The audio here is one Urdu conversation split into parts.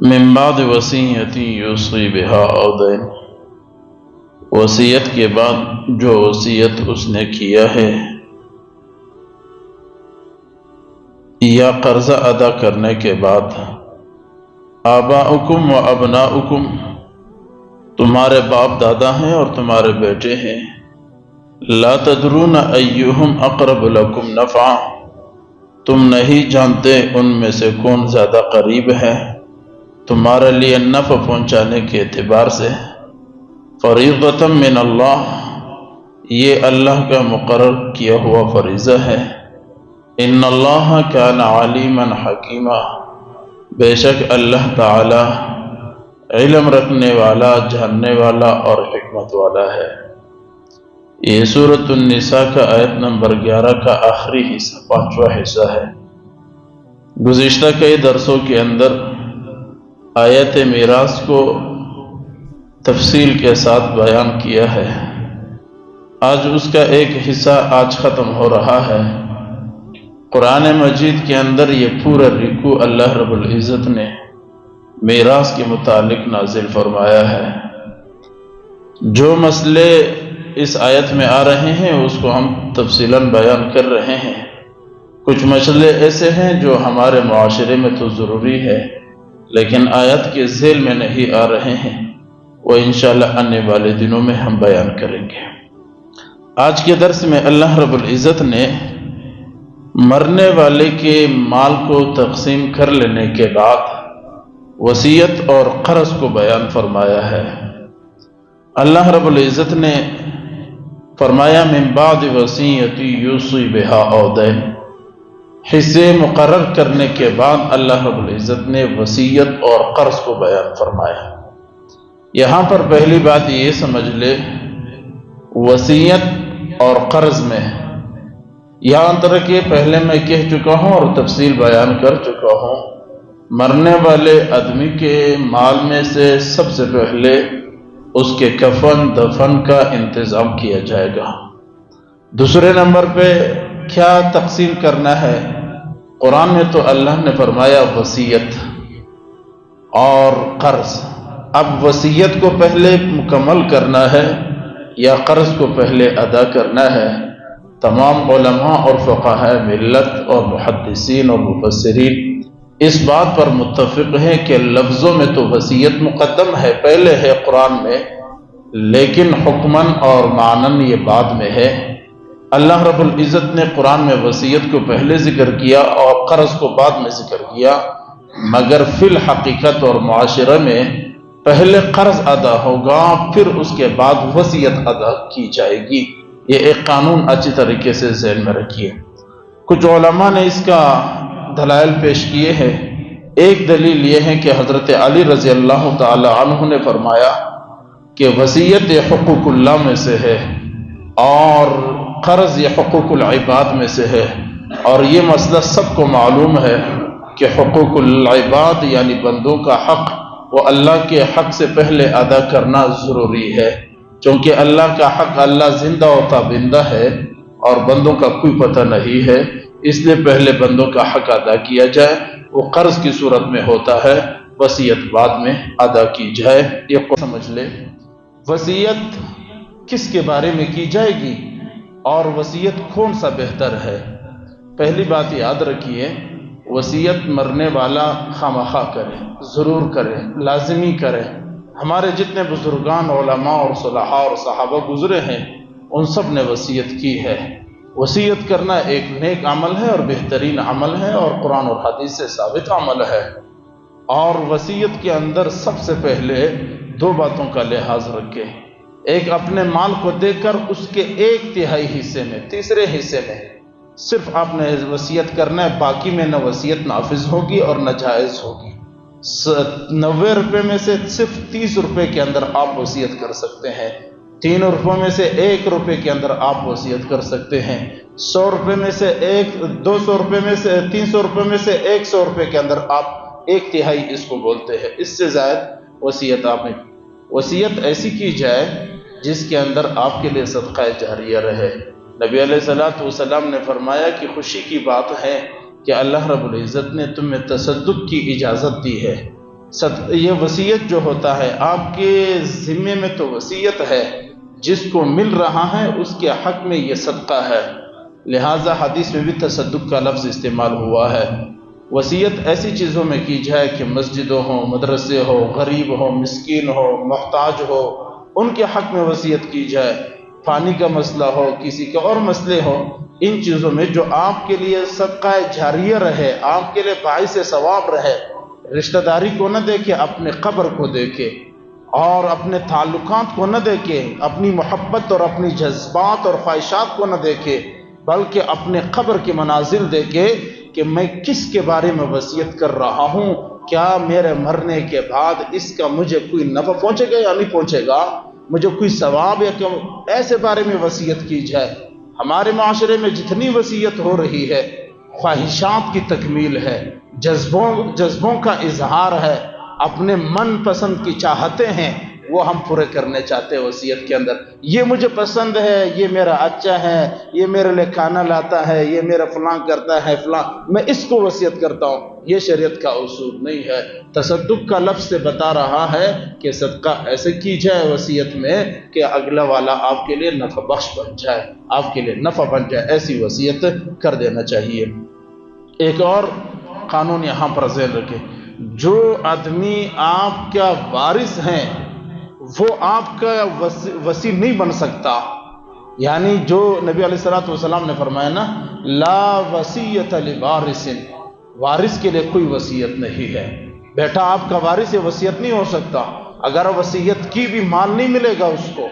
من بعد وصیت یوصی بہا او دین، وصیت کے بعد جو وصیت اس نے کیا ہے یا قرضہ ادا کرنے کے بعد، آباؤکم و ابناؤکم، تمہارے باپ دادا ہیں اور تمہارے بیٹے ہیں، لا تدرون ایہم اقرب لکم نفعا، تم نہیں جانتے ان میں سے کون زیادہ قریب ہے تمہارے لیے نفع پہنچانے کے اعتبار سے، فریضۃ من اللہ، یہ اللہ کا مقرر کیا ہوا فریضہ ہے، ان اللہ کان علیما حکیما، بے شک اللہ تعالی علم رکھنے والا، جاننے والا اور حکمت والا ہے۔ یہ سورۃ النساء کا آیت نمبر 11 کا آخری حصہ، 5واں حصہ ہے۔ گزشتہ کئی درسوں کے اندر آیت میراث کو تفصیل کے ساتھ بیان کیا ہے، آج اس کا ایک حصہ ختم ہو رہا ہے۔ قرآن مجید کے اندر یہ پورا رکوع اللہ رب العزت نے میراث کے متعلق نازل فرمایا ہے۔ جو مسئلے اس آیت میں آ رہے ہیں اس کو ہم تفصیلاً بیان کر رہے ہیں۔ کچھ مسئلے ایسے ہیں جو ہمارے معاشرے میں تو ضروری ہے لیکن آیت کے ذیل میں نہیں آ رہے ہیں، وہ انشاءاللہ آنے والے دنوں میں ہم بیان کریں گے۔ آج کے درس میں اللہ رب العزت نے مرنے والے کے مال کو تقسیم کر لینے کے بعد وصیت اور قرض کو بیان فرمایا ہے۔ اللہ رب العزت نے فرمایا من بعد وصیت یوصی بہا او دین، حصے مقرر کرنے کے بعد اللہ رب العزت نے وصیت اور قرض کو بیان فرمایا۔ یہاں پر پہلی بات یہ سمجھ لے، وصیت اور قرض میں یہاں تک کہ پہلے میں کہہ چکا ہوں اور تفصیل بیان کر چکا ہوں، مرنے والے آدمی کے مال میں سے سب سے پہلے اس کے کفن دفن کا انتظام کیا جائے گا۔ دوسرے نمبر پہ کیا تقسیم کرنا ہے؟ قرآن میں تو اللہ نے فرمایا وصیت اور قرض۔ اب وصیت کو پہلے مکمل کرنا ہے یا قرض کو پہلے ادا کرنا ہے؟ تمام علماء اور فقہاء ملت اور محدثین اور مفسرین اس بات پر متفق ہیں کہ لفظوں میں تو وصیت مقدم ہے، پہلے ہے قرآن میں، لیکن حکماً اور معناً یہ بعد میں ہے۔ اللہ رب العزت نے قرآن میں وصیت کو پہلے ذکر کیا اور قرض کو بعد میں ذکر کیا، مگر فی الحقیقت اور معاشرے میں پہلے قرض ادا ہوگا پھر اس کے بعد وصیت ادا کی جائے گی۔ یہ ایک قانون اچھی طریقے سے ذہن میں رکھیے۔ کچھ علماء نے اس کا دلائل پیش کیے ہیں۔ ایک دلیل یہ ہے کہ حضرت علی رضی اللہ تعالی عنہ نے فرمایا کہ وصیت یہ حقوق اللہ میں سے ہے اور قرض یہ حقوق العباد میں سے ہے، اور یہ مسئلہ سب کو معلوم ہے کہ حقوق العباد یعنی بندوں کا حق وہ اللہ کے حق سے پہلے ادا کرنا ضروری ہے، چونکہ اللہ کا حق اللہ زندہ و تابندہ ہے اور بندوں کا کوئی پتہ نہیں ہے، اس لیے پہلے بندوں کا حق ادا کیا جائے، وہ قرض کی صورت میں ہوتا ہے، وصیت بعد میں ادا کی جائے۔ یہ سمجھ لے وصیت کس کے بارے میں کی جائے گی اور وصیت کون سا بہتر ہے۔ پہلی بات یاد رکھیے، وصیت مرنے والا خواہ کرے، ضرور کرے، لازمی کرے۔ ہمارے جتنے بزرگان علماء اور صلحاء اور صحابہ گزرے ہیں ان سب نے وصیت کی ہے۔ وصیت کرنا ایک نیک عمل ہے اور بہترین عمل ہے اور قرآن اور حدیث سے ثابت عمل ہے، اور وصیت کے اندر سب سے پہلے دو باتوں کا لحاظ رکھے۔ ایک، اپنے مال کو دے کر اس کے 1/3 حصے میں، تیسرے حصے میں صرف آپ نے وصیت کرنا ہے، باقی میں نہ وصیت نافذ ہوگی اور نہ جائز ہوگی۔ 90 روپے میں سے صرف 30 روپے کے اندر آپ وصیت کر سکتے ہیں، 3 روپے میں سے 1 روپے کے اندر آپ وصیت کر سکتے ہیں، 100 روپے میں سے 200 روپے میں سے 300 روپے میں سے 100 روپے کے اندر آپ 1/3 اس کو بولتے ہیں، اس سے زائد وصیت آپ نے وصیت ایسی کی جائے جس کے اندر آپ کے لیے صدقہ جاریہ رہے۔ نبی علیہ الصلوۃ والسلام نے فرمایا کہ خوشی کی بات ہے کہ اللہ رب العزت نے تمہیں تصدق کی اجازت دی ہے، یہ وصیت جو ہوتا ہے آپ کے ذمے میں تو وصیت ہے، جس کو مل رہا ہے اس کے حق میں یہ صدقہ ہے، لہٰذا حدیث میں بھی تصدق کا لفظ استعمال ہوا ہے۔ وصیت ایسی چیزوں میں کی جائے کہ مسجدوں ہوں، مدرسے ہو، غریب ہو، مسکین ہو، محتاج ہو، ان کے حق میں وصیت کی جائے، پانی کا مسئلہ ہو، کسی کے اور مسئلے ہو، ان چیزوں میں جو آپ کے لیے صدقہ جاریہ رہے، آپ کے لیے باعث ثواب رہے، رشتہ داری کو نہ دیکھے، اپنے قبر کو دیکھے، اور اپنے تعلقات کو نہ دیکھے، اپنی محبت اور اپنی جذبات اور خواہشات کو نہ دیکھے، بلکہ اپنے قبر کے منازل دیکھے کہ میں کس کے بارے میں وصیت کر رہا ہوں، کیا میرے مرنے کے بعد اس کا مجھے کوئی نفع پہنچے گا یا نہیں پہنچے گا، مجھے کوئی ثواب یا کیوں، ایسے بارے میں وصیت کی جائے۔ ہمارے معاشرے میں جتنی وصیت ہو رہی ہے خواہشات کی تکمیل ہے، جذبوں کا اظہار ہے، اپنے من پسند کی چاہتے ہیں وہ ہم پورے کرنے چاہتے ہیں وصیت کے اندر، یہ مجھے پسند ہے، یہ میرا اچھا ہے، یہ میرے لیے کھانا لاتا ہے، یہ میرا فلاں کرتا ہے، فلاں میں اس کو وصیت کرتا ہوں، یہ شریعت کا اصول نہیں ہے۔ تصدق کا لفظ سے بتا رہا ہے کہ صدقہ ایسے کی جائے وصیت میں کہ اگلا والا آپ کے لیے نفع بخش بن جائے، آپ کے لیے نفع بن جائے، ایسی وصیت کر دینا چاہیے۔ ایک اور قانون یہاں پر ذہن رکھے، جو آدمی آپ کا وارث ہیں وہ آپ کا وصی نہیں بن سکتا، یعنی جو نبی علیہ السلام نے فرمایا نا، لا وصیت لوارث، وارث کے لیے کوئی وصیت نہیں ہے۔ بیٹا آپ کا وارث ہے، وصیت نہیں ہو سکتا، اگر وصیت کی بھی مال نہیں ملے گا اس کو۔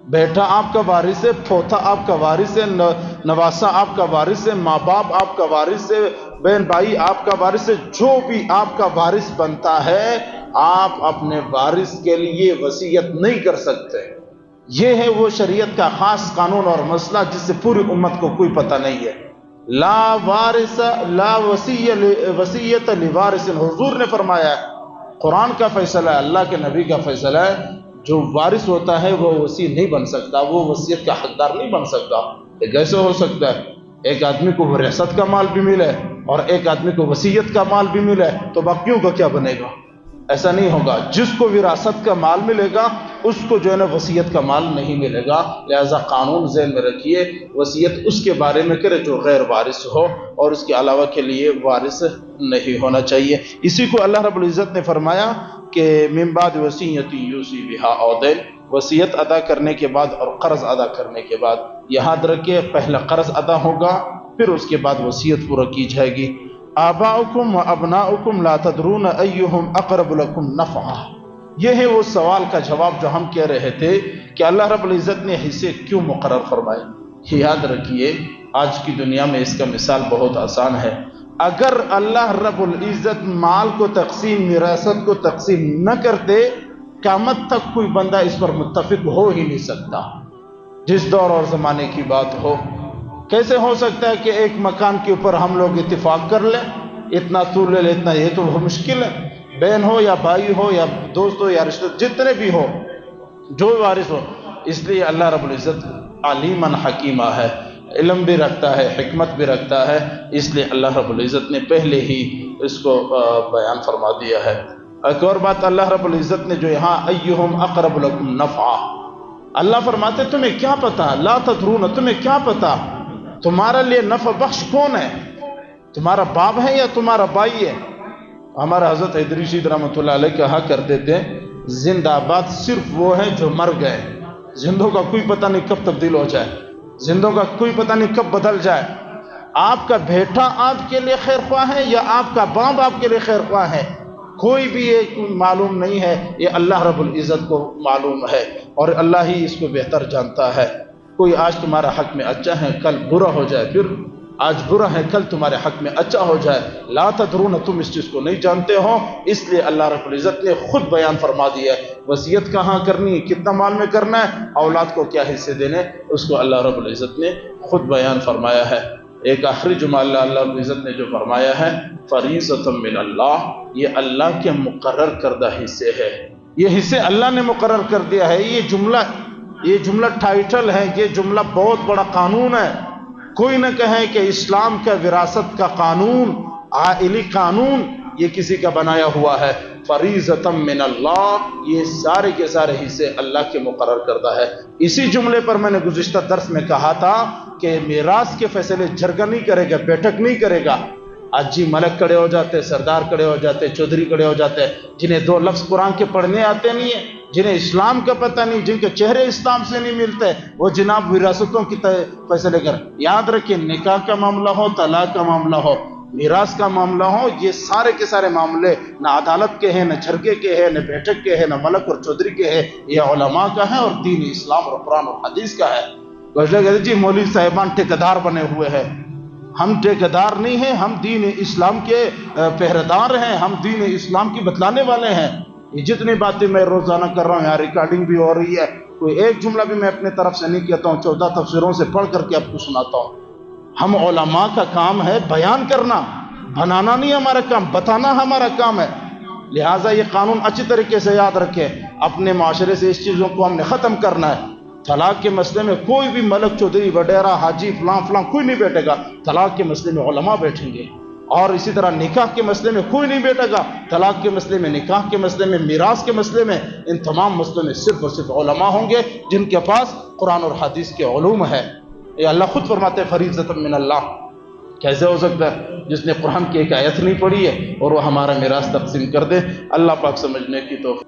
بیٹا آپ کا وارث ہے، پوتا آپ کا وارث ہے، نواسا آپ کا وارث ہے، ماں باپ آپ کا وارث ہے، بہن بھائی آپ کا وارث ہے، جو بھی آپ کا وارث بنتا ہے آپ اپنے وارث کے لیے وصیت نہیں کر سکتے۔ یہ ہے وہ شریعت کا خاص قانون اور مسئلہ جس سے پوری امت کو کوئی پتہ نہیں ہے۔ لا وارث لا وصیت لوارث، حضور نے فرمایا ہے، قرآن کا فیصلہ ہے، اللہ کے نبی کا فیصلہ ہے، جو وارث ہوتا ہے وہ وصی نہیں بن سکتا، وہ وصیت کا حقدار نہیں بن سکتا۔ یہ کیسے ہو سکتا ہے؟ ایک آدمی کو وراثت کا مال بھی ملے اور ایک آدمی کو وصیت کا مال بھی ملے تو باقیوں کا کیا بنے گا؟ ایسا نہیں ہوگا۔ جس کو وراثت کا مال ملے گا اس کو جو ہے نا وصیت کا مال نہیں ملے گا، لہذا قانون ذہن میں رکھیے، وصیت اس کے بارے میں کرے جو غیر وارث ہو اور اس کے علاوہ کے لیے وارث نہیں ہونا چاہیے۔ اسی کو اللہ رب العزت نے فرمایا کہ من بعد وصیت یوصی بہا او دین، وصیت ادا کرنے کے بعد اور قرض ادا کرنے کے بعد، یاد رکھے پہلا قرض ادا ہوگا پھر اس کے بعد وصیت پورا کی جائے گی۔ آباؤکم و ابناؤکم لا تدرون ایہم اقرب لکم نفعا، یہ ہے وہ سوال کا جواب جو ہم کہہ رہے تھے کہ اللہ رب العزت نے حصے کیوں مقرر فرمائے۔ یاد رکھیے آج کی دنیا میں اس کا مثال بہت آسان ہے، اگر اللہ رب العزت مال کو تقسیم، وراثت کو تقسیم نہ کرتے قیامت تک کوئی بندہ اس پر متفق ہو ہی نہیں سکتا، جس دور اور زمانے کی بات ہو۔ کیسے ہو سکتا ہے کہ ایک مکان کے اوپر ہم لوگ اتفاق کر لیں، اتنا تو لے لے اتنا، یہ تو بہت مشکل ہے، بہن ہو یا بھائی ہو یا دوست ہو یا رشتہ جتنے بھی ہو، جو وارث ہو۔ اس لیے اللہ رب العزت علیماً حکیمہ ہے، علم بھی رکھتا ہے، حکمت بھی رکھتا ہے، اس لیے اللہ رب العزت نے پہلے ہی اس کو بیان فرما دیا ہے۔ ایک اور بات اللہ رب العزت نے جو یہاں ایہم اقرب لکم نفعا، اللہ فرماتے تمہیں کیا پتا، لا تدرون، تمہیں کیا پتا تمہارا لیے نفع بخش کون ہے، تمہارا باپ ہے یا تمہارا بھائی ہے۔ ہمارا حضرت حیدری شیخ رحمۃ اللہ علیہ کہا کرتے تھے، زندہ باد صرف وہ ہیں جو مر گئے، زندوں کا کوئی پتہ نہیں کب تبدیل ہو جائے، زندوں کا کوئی پتہ نہیں کب بدل جائے۔ آپ کا بیٹا آپ کے لیے خیر خواہ ہے یا آپ کا باپ آپ کے لیے خیر خواہ ہے، کوئی بھی یہ معلوم نہیں ہے، یہ اللہ رب العزت کو معلوم ہے اور اللہ ہی اس کو بہتر جانتا ہے۔ کوئی آج تمہارا حق میں اچھا ہے کل برا ہو جائے، پھر آج برا ہے کل تمہارے حق میں اچھا ہو جائے، لا تدرون، تم اس چیز کو نہیں جانتے ہو، اس لیے اللہ رب العزت نے خود بیان فرما دیا ہے وصیت کہاں کرنی، کتنا مال میں کرنا ہے، اولاد کو کیا حصے دینے، اس کو اللہ رب العزت نے خود بیان فرمایا ہے۔ ایک آخری جملہ اللہ رب العزت نے جو فرمایا ہے، فریضۃ من اللہ، یہ اللہ کے مقرر کردہ حصے ہے، یہ حصے اللہ نے مقرر کر دیا ہے۔ یہ جملہ ٹائٹل ہے، یہ جملہ بہت بڑا قانون ہے۔ کوئی نہ کہے کہ اسلام کا وراثت کا قانون، عائلی قانون یہ کسی کا بنایا ہوا ہے، فریضۃ من اللہ، یہ سارے کے سارے حصے اللہ کے مقرر کردہ ہے۔ اسی جملے پر میں نے گزشتہ درس میں کہا تھا کہ میراث کے فیصلے جرگہ نہیں کرے گا، بیٹھک نہیں کرے گا۔ آج جی ملک کھڑے ہو جاتے، سردار کھڑے ہو جاتے، چودھری کھڑے ہو جاتے، جنہیں دو لفظ قرآن کے پڑھنے آتے نہیں ہیں، جنہیں اسلام کا پتہ نہیں، جن کے چہرے اسلام سے نہیں ملتے، وہ جناب وراثتوں کی فیصلے کر۔ یاد رکھیں، نکاح کا معاملہ ہو، طلاق کا معاملہ ہو، میراث کا معاملہ ہو، یہ سارے کے سارے معاملے نہ عدالت کے ہیں، نہ جرگے کے ہیں، نہ بیٹھک کے ہیں، نہ ملک اور چودھری کے ہیں، یہ علماء کا ہے اور دین اسلام اور قرآن اور حدیث کا ہے۔ کچھ لوگ کہتے ہیں جی مولوی صاحبان ٹھیکیدار بنے ہوئے ہیں۔ ہم ٹھیکیدار نہیں ہیں، ہم دین اسلام کے پہرےدار ہیں، ہم دین اسلام کی بتلانے والے ہیں۔ یہ جتنی باتیں میں روزانہ کر رہا ہوں، یہاں ریکارڈنگ بھی ہو رہی ہے، کوئی ایک جملہ بھی میں اپنے طرف سے نہیں کہتا ہوں، 14 تفسیروں سے پڑھ کر کے آپ کو سناتا ہوں۔ ہم علماء کا کام ہے بیان کرنا، بنانا نہیں ہمارا کام، بتانا ہمارا کام ہے۔ لہٰذا یہ قانون اچھی طریقے سے یاد رکھیں، اپنے معاشرے سے اس چیزوں کو ہم نے ختم کرنا ہے۔ طلاق کے مسئلے میں کوئی بھی ملک چودھری وڈیرا حاجی فلاں فلاں کوئی نہیں بیٹھے گا، طلاق کے مسئلے میں علماء بیٹھیں گے۔ اور اسی طرح نکاح کے مسئلے میں کوئی نہیں بیٹھے گا، طلاق کے مسئلے میں، نکاح کے مسئلے میں، میراث کے مسئلے میں، ان تمام مسئلوں میں صرف اور صرف علماء ہوں گے جن کے پاس قرآن اور حدیث کے علوم ہے۔ یہ اللہ خود فرماتے ہیں فریضۃ من اللہ۔ کیسے ہو سکتا ہے جس نے قرآن کی ایک آیت نہیں پڑھی ہے اور وہ ہمارا میراث تقسیم کر دے؟ اللہ پاک سمجھنے کی توفیق